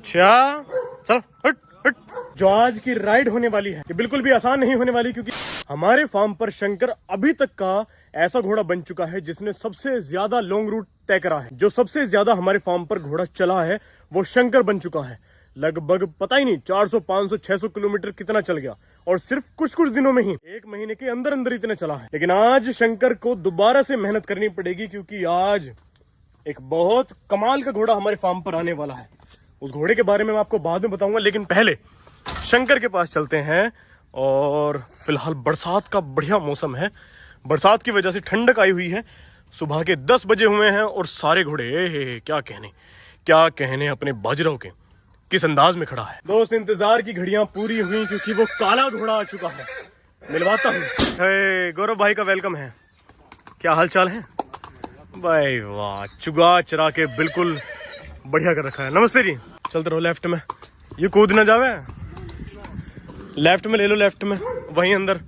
अच्छा चल हट हट। जो आज की राइड होने वाली है ये बिल्कुल भी आसान नहीं होने वाली, क्योंकि हमारे फार्म पर शंकर अभी तक का ऐसा घोड़ा बन चुका है जिसने सबसे ज्यादा लॉन्ग रूट तय करा है। जो सबसे ज्यादा हमारे फार्म पर घोड़ा चला है वो शंकर बन चुका है। लगभग पता ही नहीं 400, 500, 600 किलोमीटर कितना चल गया, और सिर्फ कुछ दिनों में ही, एक महीने के अंदर अंदर इतना चला है। लेकिन आज शंकर को दोबारा से मेहनत करनी पड़ेगी, क्योंकि आज एक बहुत कमाल का घोड़ा हमारे फार्म पर आने वाला है। उस घोड़े के बारे में मैं आपको बाद में बताऊंगा, लेकिन पहले शंकर के पास चलते हैं। और फिलहाल बरसात का बढ़िया मौसम है, बरसात की वजह से ठंडक आई हुई है। सुबह के 10 बजे हुए हैं और सारे घोड़े क्या कहने अपने बाजीराव के किस अंदाज में खड़ा है। दोस्त इंतजार की घड़ियां पूरी हुई, क्योंकि वो काला घोड़ा आ चुका है। मिलवाता हूँ। गौरव भाई का वेलकम है। क्या हाल चाल है भाई? वाह, चुगा चरा के बिल्कुल बढ़िया कर रखा है। नमस्ते जी। चलते रहो लेफ्ट में, ये कूद ना जावे। लेफ्ट में ले लो, लेफ्ट में वहीं अंदर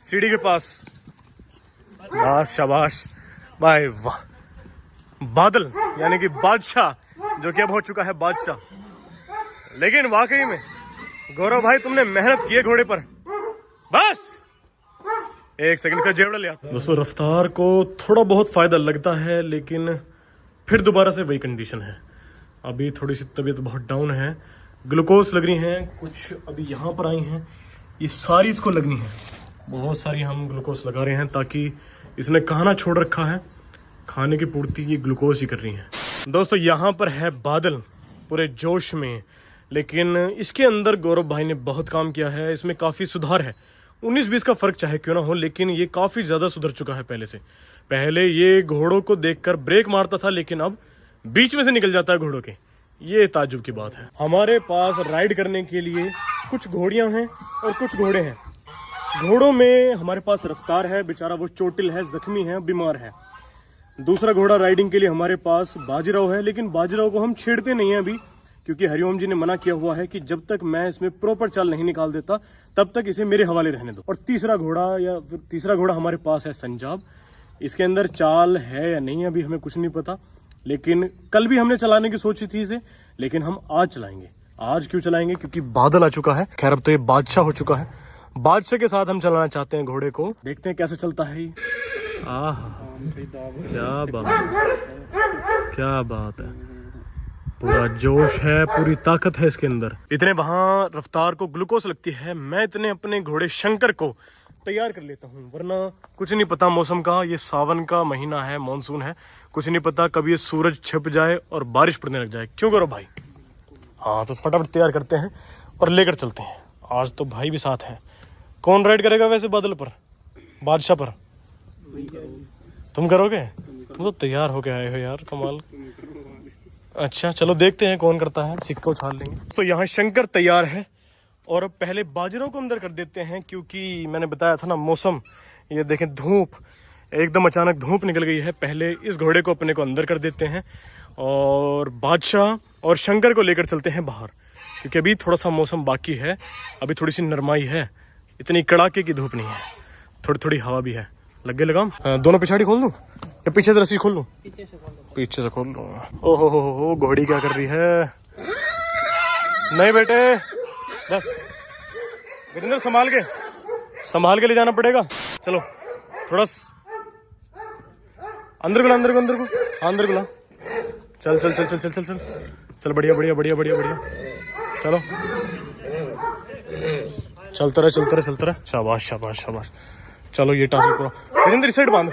सीढ़ी के पास। बस शाबाश भाई, वाह। बादल यानी कि बादशाह, जो कि अब हो चुका है बादशाह। लेकिन वाकई में गौरव भाई तुमने मेहनत की है घोड़े पर। बस एक सेकंड का जेवड़ा लिया। दोस्तों रफ्तार को थोड़ा बहुत फायदा लगता है, लेकिन फिर दोबारा से वही कंडीशन है। अभी थोड़ी सी तबीयत बहुत डाउन है, ग्लूकोज लग रही है कुछ। अभी यहाँ पर आई हैं, ये सारी इसको लगनी है, बहुत सारी हम ग्लूकोज लगा रहे हैं, ताकि इसने खाना छोड़ रखा है, खाने की पूर्ति ये ग्लूकोज ही कर रही है। दोस्तों यहाँ पर है बादल पूरे जोश में, लेकिन इसके अंदर गौरव भाई ने बहुत काम किया है। इसमें काफ़ी सुधार है, 19-20 का फर्क चाहे क्यों ना हो, लेकिन ये काफ़ी ज़्यादा सुधर चुका है पहले से। पहले ये घोड़ों को देखकर ब्रेक मारता था, लेकिन अब बीच में से निकल जाता है घोड़ों के। ये ताज्जुब की बात है। हमारे पास राइड करने के लिए कुछ घोड़ियां हैं और कुछ घोड़े हैं। घोड़ों में हमारे पास रफ्तार है, बेचारा वो चोटिल है, जख्मी है, बीमार है। दूसरा घोड़ा राइडिंग के लिए हमारे पास बाजीराव है, लेकिन बाजीराव को हम छेड़ते नहीं हैं अभी, क्योंकि हरिओम जी ने मना किया हुआ है कि जब तक मैं इसमें प्रॉपर चाल नहीं निकाल देता तब तक इसे मेरे हवाले रहने दो। और तीसरा घोड़ा हमारे पास है संजाब। इसके अंदर चाल है या नहीं अभी हमें कुछ नहीं पता, लेकिन कल भी हमने चलाने की सोची थी इसे, लेकिन हम आज चलाएंगे। आज क्यों चलाएंगे? क्योंकि बादल आ चुका है। खैर अब तो ये बादशाह हो चुका है, बादशाह के साथ हम चलाना चाहते हैं घोड़े को। देखते हैं कैसे चलता है। क्या बात है, पूरा जोश है, पूरी ताकत है इसके अंदर। इतने वहां रफ्तार को ग्लूकोज लगती है, मैं इतने अपने घोड़े शंकर को तैयार कर लेता हूँ, वरना कुछ नहीं पता मौसम का। ये सावन का महीना है, मॉनसून है, कुछ नहीं पता कभी ये सूरज छिप जाए और बारिश पड़ने लग जाए। क्यों करो भाई? हाँ तो फटाफट तैयार करते हैं और लेकर चलते हैं। आज तो भाई भी साथ है। कौन राइड करेगा वैसे बादल पर? बादशाह पर तुम करोगे? तुम तो तैयार होके आए हो यार, कमाल। अच्छा चलो देखते हैं कौन करता है, सिक्का उछाल लेंगे। तो यहाँ शंकर तैयार है, और अब पहले बाजीराव को अंदर कर देते हैं, क्योंकि मैंने बताया था ना मौसम। ये देखें धूप, एकदम अचानक धूप निकल गई है। पहले इस घोड़े को अपने को अंदर कर देते हैं और बादशाह और शंकर को लेकर चलते हैं बाहर, क्योंकि अभी थोड़ा सा मौसम बाकी है, अभी थोड़ी सी नरमाई है, इतनी कड़ाके की धूप नहीं है, थोड़ी थोड़ी हवा भी है। लग गए लगाम? दोनों पिछाड़ी खोल दूं या पीछे से रस्सी खोल दूं? पीछे से खोल दूं। ओहो हो, घोड़ी क्या कर रही है? नहीं बेटे, बस वीरेंद्र संभाल के ले जाना पड़ेगा। चलो थोड़ा अंदर को ला, अंदर को ला। चल चल चल चल चल चल चल चल, बढ़िया बढ़िया बढ़िया बढ़िया बढ़िया। चलो चलता रहे। शाबाश शाबाश शाबाश। चलो ये टास्क पूरा। वीरेंद्र इस साइड बांध,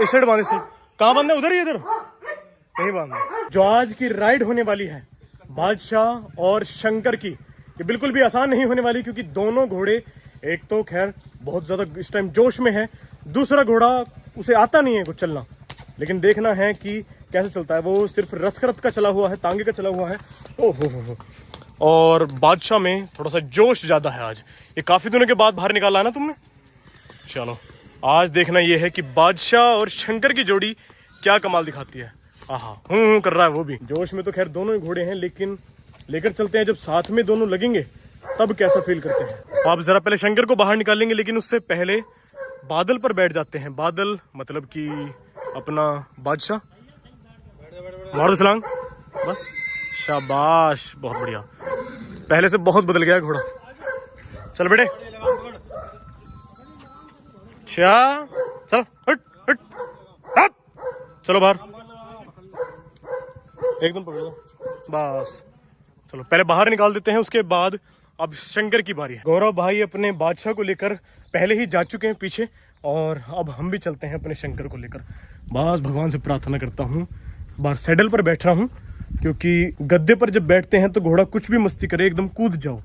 इस साइड। कहाँ बांधना? उधर ही, इधर नहीं बांधना। जो आज की राइड होने वाली है बादशाह और शंकर की, ये बिल्कुल भी आसान नहीं होने वाली, क्योंकि दोनों घोड़े, एक तो खैर बहुत ज्यादा इस टाइम जोश में है, दूसरा घोड़ा उसे आता नहीं है कुछ चलना, लेकिन देखना है कि कैसे चलता है। वो सिर्फ रथ का चला हुआ है, तांगे का चला हुआ है। ओहो। और बादशाह में थोड़ा सा जोश ज्यादा है आज। ये काफी दिनों के बाद बाहर निकाला है ना तुमने। चलो आज देखना ये है कि बादशाह और शंकर की जोड़ी क्या कमाल दिखाती है। आहा कर रहा है वो भी। जोश में तो खैर दोनों ही घोड़े हैं, लेकिन लेकर चलते हैं, जब साथ में दोनों लगेंगे तब कैसा फील करते हैं। आप जरा पहले शंकर को बाहर निकालेंगे, लेकिन उससे पहले बादल पर बैठ जाते हैं। बादल मतलब कि अपना बादशाह। मार दो छलांग, बस शाबाश, बहुत बढ़िया, पहले से बहुत बदल गया है घोड़ा। चल बेटे, चल हट हट हट, चलो बाहर, एकदम पकड़ लो बस। चलो पहले बाहर निकाल देते हैं, उसके बाद अब शंकर की बारी है। गौरव भाई अपने बादशाह को लेकर पहले ही जा चुके हैं पीछे, और अब हम भी चलते हैं अपने शंकर को लेकर। बस भगवान से प्रार्थना करता हूँ, बाहर सैडल पर बैठ रहा हूँ, क्योंकि गद्दे पर जब बैठते हैं तो घोड़ा कुछ भी मस्ती करे एकदम कूद जाओ,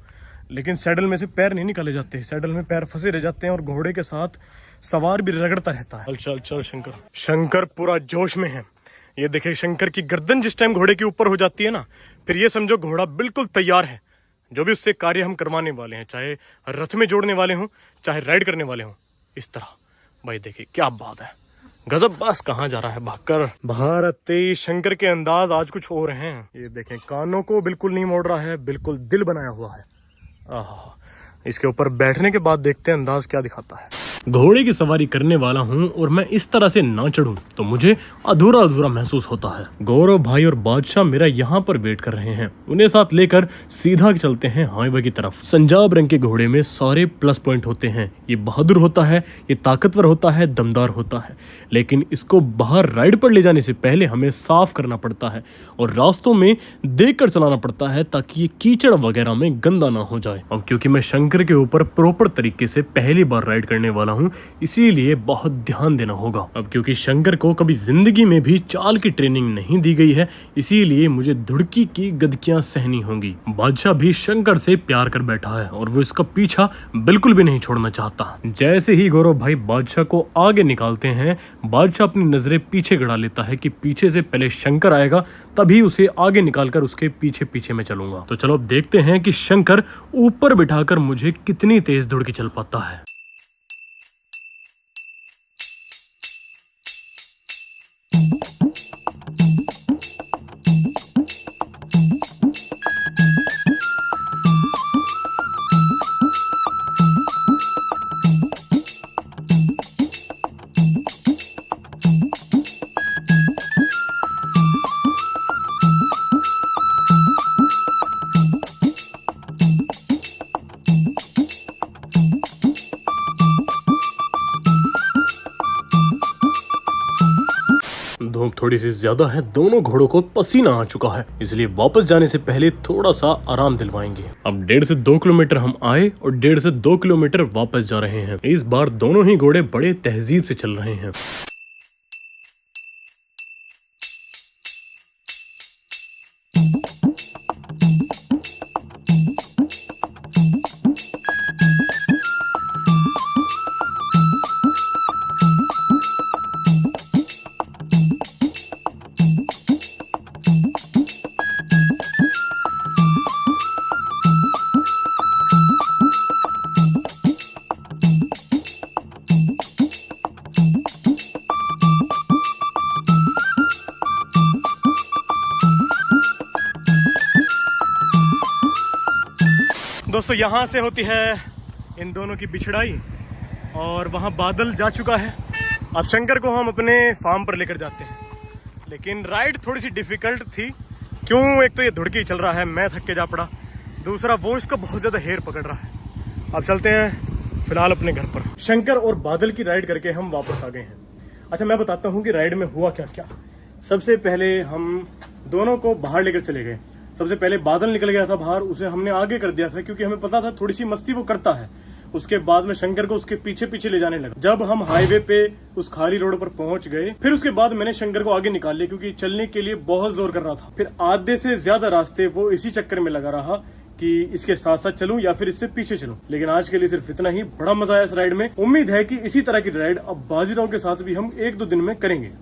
लेकिन सैडल में से पैर नहीं निकाले जाते, सैडल में पैर फंसे रह जाते हैं और घोड़े के साथ सवार भी रगड़ता रहता है। चल चल चल शंकर, शंकर पूरा जोश में है। ये देखिए शंकर की गर्दन जिस टाइम घोड़े के ऊपर हो जाती है ना, फिर ये समझो घोड़ा बिल्कुल तैयार है। जो भी उससे कार्य हम करवाने वाले हैं, चाहे रथ में जोड़ने वाले हों, चाहे राइड करने वाले हों, इस तरह। भाई देखिए क्या बात है, गजब। बस कहाँ जा रहा है भागकर। भारत शंकर के अंदाज आज कुछ और हैं। ये देखें, कानों को बिल्कुल नहीं मोड़ रहा है, बिल्कुल दिल बनाया हुआ है। आहा, इसके ऊपर बैठने के बाद देखते हैं अंदाज क्या दिखाता है। घोड़े की सवारी करने वाला हूँ और मैं इस तरह से ना चढ़ूं तो मुझे अधूरा अधूरा महसूस होता है। गौरव भाई और बादशाह मेरा यहाँ पर वेट कर रहे हैं, उन्हें साथ लेकर सीधा चलते हैं हाईवे की तरफ। संजाब रंग के घोड़े में सारे प्लस पॉइंट होते हैं। ये बहादुर होता है, ये ताकतवर होता है, दमदार होता है, लेकिन इसको बाहर राइड पर ले जाने से पहले हमें साफ करना पड़ता है और रास्तों में देखकर चलाना पड़ता है ताकि ये कीचड़ वगैरह में गंदा ना हो जाए। अब क्योंकि मैं शंकर के ऊपर प्रॉपर तरीके से पहली बार राइड करने वाला हूँ, इसीलिए बहुत ध्यान देना होगा। अब क्योंकि शंकर को कभी जिंदगी में भी चाल की ट्रेनिंग नहीं दी गई है, इसीलिए मुझे धुड़की की गदकियां सहनी होंगी। बादशाह भी शंकर से प्यार कर बैठा है और वो इसका पीछा बिल्कुल भी नहीं छोड़ना चाहता। जैसे ही गौरव भाई बादशाह को आगे निकालते हैं, बादशाह अपनी नजरें पीछे गड़ा लेता है कि पीछे से पहले शंकर आएगा, तभी उसे आगे निकालकर उसके पीछे पीछे मैं चलूंगा। तो चलो अब देखते हैं कि शंकर ऊपर बिठाकर मुझे कितनी तेज दौड़ के चल पाता है। धूप थोड़ी सी ज्यादा है, दोनों घोड़ों को पसीना आ चुका है, इसलिए वापस जाने से पहले थोड़ा सा आराम दिलवाएंगे। अब 1.5 से 2 किलोमीटर हम आए और 1.5 से 2 किलोमीटर वापस जा रहे हैं। इस बार दोनों ही घोड़े बड़े तहजीब से चल रहे हैं। दोस्तों यहाँ से होती है इन दोनों की बिछड़ाई और वहाँ बादल जा चुका है। अब शंकर को हम अपने फार्म पर लेकर जाते हैं, लेकिन राइड थोड़ी सी डिफिकल्ट थी। क्यों? एक तो ये धुड़की चल रहा है, मैं थक के जा पड़ा, दूसरा वो इसका बहुत ज़्यादा हेयर पकड़ रहा है। अब चलते हैं फिलहाल अपने घर पर। शंकर और बादल की राइड करके हम वापस आ गए हैं। अच्छा मैं बताता हूँ कि राइड में हुआ क्या क्या। सबसे पहले हम दोनों को बाहर लेकर चले गए। सबसे पहले बादल निकल गया था बाहर, उसे हमने आगे कर दिया था क्योंकि हमें पता था थोड़ी सी मस्ती वो करता है। उसके बाद में शंकर को उसके पीछे पीछे ले जाने लगा। जब हम हाईवे पे उस खाली रोड पर पहुंच गए, फिर उसके बाद मैंने शंकर को आगे निकाल लिया क्योंकि चलने के लिए बहुत जोर कर रहा था। फिर आधे से ज्यादा रास्ते वो इसी चक्कर में लगा रहा कि इसके साथ साथ चलूं या फिर इससे पीछे चलूं। लेकिन आज के लिए सिर्फ इतना ही। बड़ा मजा आया इस राइड में। उम्मीद है कि इसी तरह की राइड अब बाजीराव के साथ भी हम 1-2 दिन में करेंगे।